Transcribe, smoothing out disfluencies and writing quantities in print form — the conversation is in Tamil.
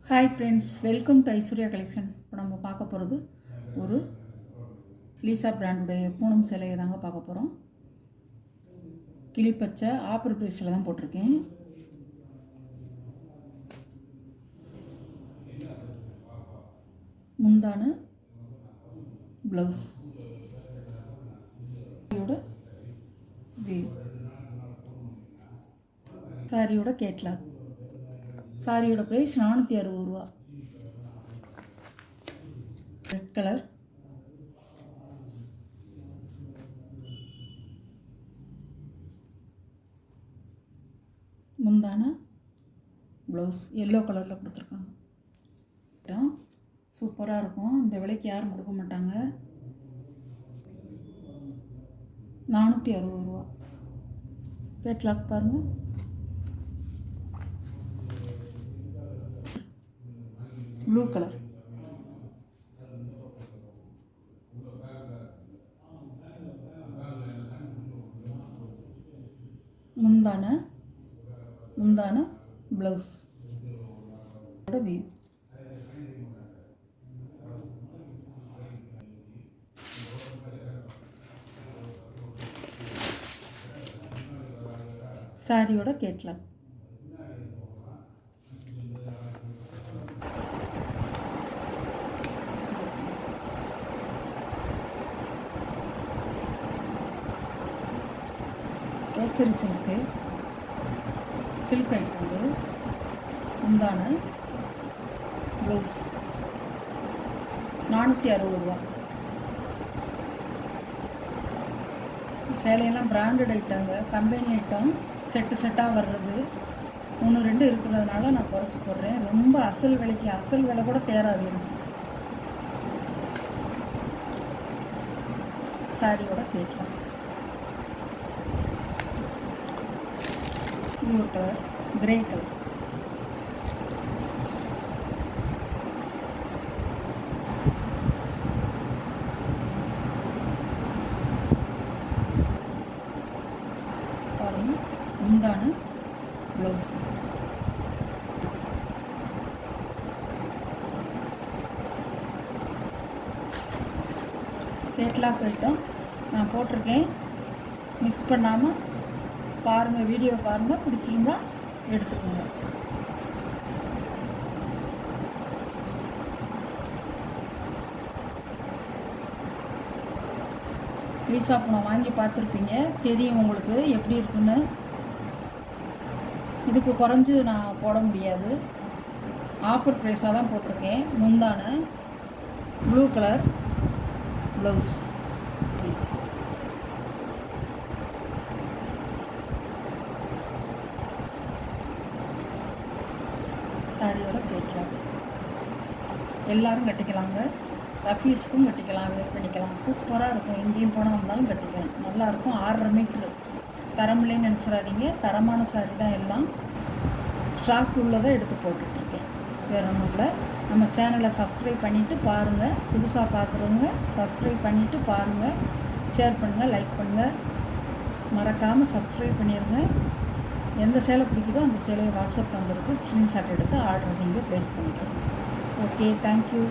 Hi friends, welcome to Aishwarya collection. இப்போ நம்ம பார்க்க போகிறது ஒரு லீசா பிராண்டுடைய பூனம் சேலையை தாங்க பார்க்க போகிறோம். கிளிப்பச்சை ஆப்பர் ப்ரைஸில் தான் போட்டிருக்கேன். முந்தான ப்ளவுஸ் சாரியோட கேட்லாக். சாரியோட ப்ரைஸ் 460 ரூபா. ரெட் கலர், முந்தான ப்ளவுஸ் எல்லோ கலரில் கொடுத்துருக்காங்க. சூப்பராக இருக்கும். இந்த விலைக்கு யாரும் கொடுக்க மாட்டாங்க. 460 ரூபா. கேட்லாக் பாருங்கள். ப்ளூ கலர், முந்தான ப்ளவுஸ் வியூ. சாரியோட கேட்லாக். Kesari silk item. முந்தான ப்ளவுஸ் 460 ரூபா. சேலையெல்லாம் பிராண்டட் ஐட்டங்க, கம்பெனி ஐட்டம், செட்டாக வர்றது 1-2 இருக்கிறதுனால நான் குறைச்சி போடுறேன். ரொம்ப அசல் விலைக்கு அசல் விலை கூட தேராது எனக்கு. சாரியோட கேட்கலாம். ப்ளூ கலர், கிரே கலர், பாருங்க. முந்தான ப்ளவுஸ் கேட்லாக் ஐட்டம் நான் போட்டிருக்கேன். மிஸ் பண்ணாமல் பாருங்கள், வீடியோ பாருங்கள். பிடிச்சிருந்தா எடுத்துக்கோங்க. லீசா பூனம் வாங்கி பார்த்துருப்பீங்க, தெரியும் உங்களுக்கு எப்படி இருக்குன்னு. இதுக்கு குறைஞ்சி நான் போட முடியாது. ஆஃபர் ப்ரைஸாக தான் போட்டிருக்கேன். முந்தான ப்ளூ கலர் ப்ளவுஸ். சாரியோட கேட்கலாம். எல்லோரும் கட்டிக்கலாங்க. ரஃபீஸ்க்கும் கட்டிக்கலாம், வேர் பண்ணிக்கலாம். சூப்பராக இருக்கும். எங்கேயும் போனால் வந்தாலும் கட்டிக்கலாம். நல்லாயிருக்கும். 6.5 மீட்ரு. தரமில்லைன்னு நினச்சிடாதீங்க. தரமான சாரி தான். எல்லாம் ஸ்டாக் உள்ளதை எடுத்து போட்டுட்ருக்கேன். வேறு ஒன்றும் இல்லை. நம்ம சேனலை சப்ஸ்கிரைப் பண்ணிவிட்டு பாருங்கள். புதுசாக பார்க்குறவங்க சப்ஸ்கிரைப் பண்ணிவிட்டு பாருங்கள். ஷேர் பண்ணுங்கள், லைக் பண்ணுங்கள். மறக்காமல் சப்ஸ்கிரைப் பண்ணிடுங்க. எந்த சேலை பிடிக்குதோ அந்த சேலையை வாட்ஸ்அப் நம்பருக்கு ஸ்க்ரீன்ஷாட் எடுத்து ஆர்டர் நீங்கள் ப்ளேஸ் பண்ணிக்கலாம். Okay, thank you.